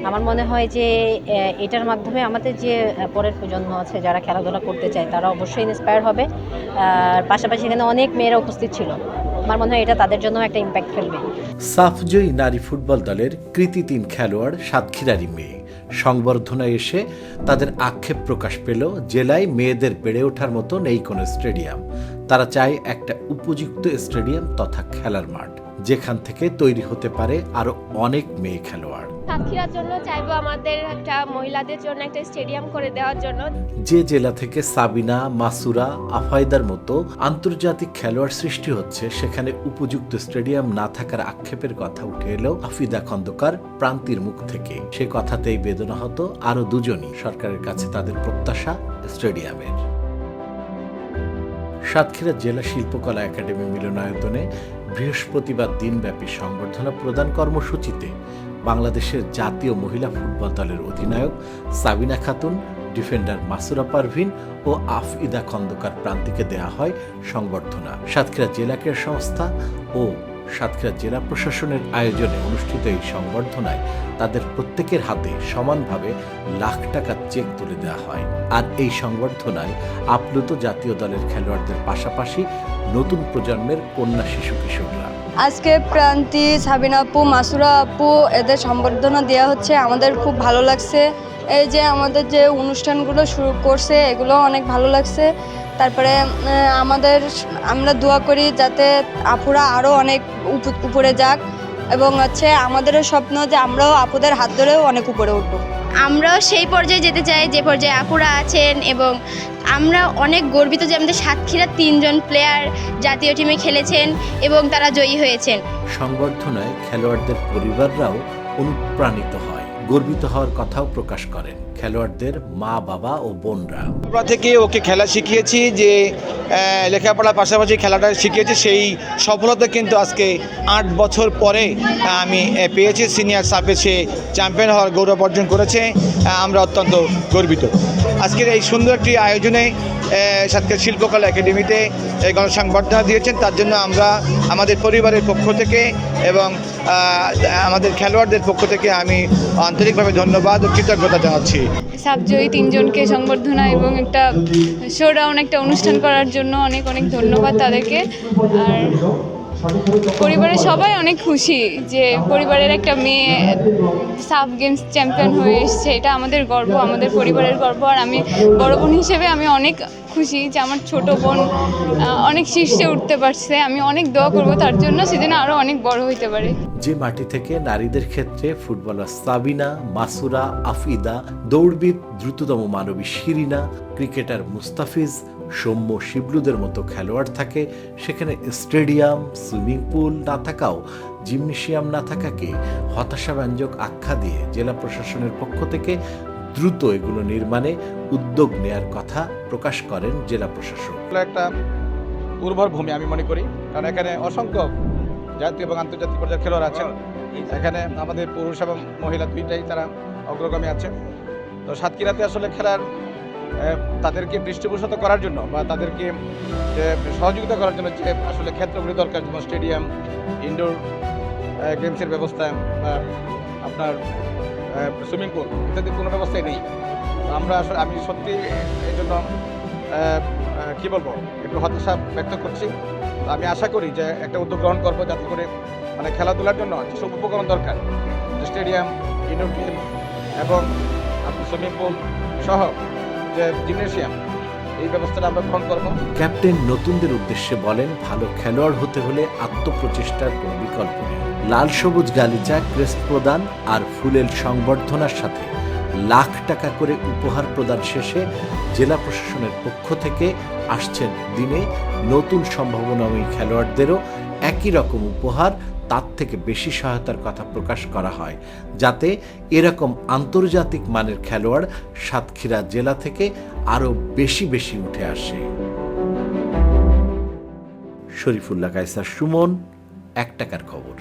আমার মনে হয় যে এটার মাধ্যমে আমাদের যে পরের প্রজন্ম আছে যারা খেলাধুলা করতে চায় তারা অবশ্যই ইন্সপায়ার হবে। আর পাশাপাশি এখানে অনেক মেয়েরা উপস্থিত ছিল। আমার মনে হয় এটা তাদের জন্য একটা ইম্প্যাক্ট ফেলবে। সাফজয়ী নারী ফুটবল দলের কৃতি ৩ খেলোয়াড় সাতক্ষীরারই মেয়ে। সংবর্ধনায় এসে তাদের আক্ষেপ প্রকাশ পেল জেলায় মেয়েদের বেড়ে ওঠার মতো নেই কোনো স্টেডিয়াম। তারা চায় একটা উপযুক্ত স্টেডিয়াম তথা খেলার মাঠ, যেখান থেকে তৈরি হতে পারে আরো অনেক মেয়ে খেলোয়াড়। সাতক্ষীরার জন্য চাইবো আমাদের একটা মহিলাদের জন্য একটা স্টেডিয়াম করে দেওয়ার জন্য। যে জেলা থেকে সাবিনা, মাসুরা, আফায়দার মতো আন্তর্জাতিক খেলোয়াড় সৃষ্টি হচ্ছে, সেখানে উপযুক্ত স্টেডিয়াম না থাকার আক্ষেপের কথা উঠে এলো আফিদা খন্দকার প্রান্তির মুখ থেকে। সে কথাতেই বেদনাহত আরো দুজনই। সরকারের কাছে তাদের প্রত্যাশা স্টেডিয়ামের। সাতক্ষীরা জেলা শিল্পকলা একাডেমি মিলনায়তনে বৃহস্পতিবার দিনব্যাপী সংবর্ধনা প্রদান কর্মসূচিতে বাংলাদেশের জাতীয় মহিলা ফুটবল দলের অধিনায়ক সাবিনা খাতুন, ডিফেন্ডার মাসুরা পারভিন ও আফইদা খন্দকার প্রান্তিকে দেয়া হয় সংবর্ধনা। সাতক্ষীরা জেলা ক্রীড়া সংস্থা ও সাতক্ষীরা জেলা প্রশাসনের আয়োজনে অনুষ্ঠিত এই সংবর্ধনায় তাদের প্রত্যেকের হাতে সমানভাবে লাখ টাকার চেক তুলে দেওয়া হয়। আর এই সংবর্ধনায় আপ্লুত জাতীয় দলের খেলোয়াড়দের পাশাপাশি নতুন প্রজন্মের কন্যা শিশু কিশোররা। আজকে প্রান্তি, সাবিনা আপু, মাসুরা আপু এদের সম্বর্ধনা দেওয়া হচ্ছে, আমাদের খুব ভালো লাগছে। এই যে আমাদের যে অনুষ্ঠানগুলো শুরু করছে এগুলো অনেক ভালো লাগছে। তারপরে আমরা দোয়া করি যাতে আপুরা আরও অনেক উপরে যাক, এবং আমাদেরও স্বপ্ন যে আমরাও আপুদের হাত ধরেও অনেক উপরে উঠব। আমরাও সেই পর্যায়ে যেতে চাই যে পর্যায়ে আপুরা আছেন, এবং আমরা অনেক গর্বিত যে আমাদের সাতক্ষীরার 3 জন প্লেয়ার জাতীয় টিমে খেলেছেন এবং তারা জয়ী হয়েছেন। সংবর্ধনায় খেলোয়াড়দের পরিবাররাও অনুপ্রাণিত হয়, গর্বিত হওয়ার কথাও প্রকাশ করেন খেলোয়াড়দের মা, বাবা ও বোনরা। আমরা থেকে ওকে খেলা শিখিয়েছি, যে লেখাপড়ার পাশাপাশি খেলাটা শিখিয়েছি, সেই সফলতা কিন্তু আজকে 8 বছর পরে আমি পেয়েছি। সিনিয়র সাফে সে চ্যাম্পিয়ন হওয়ার গৌরব অর্জন করেছে। আমরা অত্যন্ত গর্বিত। আজকের এই সুন্দর একটি আয়োজনে সাতক্ষীরা শিল্পকলা একাডেমিতে গণসংবর্ধনা দিয়েছেন, তার জন্য আমরা আমাদের পরিবারের পক্ষ থেকে এবং আমাদের খেলোয়াড়দের পক্ষ থেকে আমি আন্তরিকভাবে ধন্যবাদ ও কৃতজ্ঞতা জানাচ্ছি। সাবজয়ী 3 জনকে সংবর্ধনা এবং একটা শোডাউন, একটা অনুষ্ঠান করার জন্য অনেক অনেক ধন্যবাদ তাদেরকে। আর পরিবারের সবাই অনেক খুশি যে পরিবারের একটা মেয়ে সাফ গেমস চ্যাম্পিয়ন হয়ে এসছে। এটা আমাদের গর্ব, আমাদের পরিবারের গর্ব। আর আমি বড় বোন হিসেবে আমি অনেক খুশি যে আমার ছোট বোন অনেক শীর্ষে উঠতে পারছে। আমি অনেক দোয়া করব তার জন্য, সেদিন আরও অনেক বড় হইতে পারে। যে মাটি থেকে নারীদের ক্ষেত্রে ফুটবলার সাবিনা, মাসুরা, আফিদা, দৌড়বিদ দ্রুততম মানবী শিরিনা, ক্রিকেটার মুস্তাফিজ, সৌম্য, শিবলুদের মতো খেলোয়াড় থাকে, সেখানে স্টেডিয়াম, সুইমিং পুল না থাকাও, জিমনেশিয়াম না থাকাকে হতাশাব্যঞ্জক আখ্যা দিয়ে জেলা প্রশাসনের পক্ষ থেকে দ্রুত এগুলো নির্মাণে উদ্যোগ নেয়ার কথা প্রকাশ করেন জেলা প্রশাসক। একটা উর্বর ভূমি আমি মনে করি, কারণ এখানে অসংখ্য জাতীয় এবং আন্তর্জাতিক পর্যায়ের খেলোয়াড় আছেন। এখানে আমাদের পুরুষ এবং মহিলা দুইটাই তারা অগ্রগামী আছে। তো সাতক্ষীরাতে আসলে খেলার তাদেরকে পৃষ্ঠপোষকতা করার জন্য বা তাদেরকে সহযোগিতা করার জন্য যে আসলে ক্ষেত্রগুলি দরকার, যেমন স্টেডিয়াম, ইনডোর গেমসের ব্যবস্থা বা আপনার সুইমিং পুল ইত্যাদি কোনো ব্যবস্থাই নেই। আমি সত্যি এই জন্য কী বলবো, একটু হতাশা ব্যক্ত করছি। আমি আশা করি যে একটা উদ্যোগ গ্রহণ করবো, যাতে করে মানে খেলাধুলার জন্য যেসব উপকরণ দরকার, স্টেডিয়াম, ইনডোর গেম এবং সুইমিং পুল সহ যে জিমনেশিয়াম, এই ব্যবস্থাটা আমরা গ্রহণ করব। ক্যাপ্টেন নতুনদের উদ্দেশ্যে বলেন, ভালো খেলোয়াড় হতে হলে আত্মপ্রচেষ্টার কোনো বিকল্প নেই। লাল সবুজ গালিচা, ক্রেস্ট প্রদান আর ফুলেল সংবর্ধনার সাথে লাখ টাকা করে উপহার প্রদান শেষে জেলা প্রশাসনের পক্ষ থেকে আসছেন দিনে নতুন সম্ভাবনাময়ী খেলোয়াড়দেরও একই রকম উপহার, তার থেকে বেশি সহায়তার কথা প্রকাশ করা হয়, যাতে এরকম আন্তর্জাতিক মানের খেলোয়াড় সাতক্ষীরা জেলা থেকে আরও বেশি বেশি উঠে আসে। শরীফুল্লাহ কায়সার, সুমন, 1 টাকার খবর।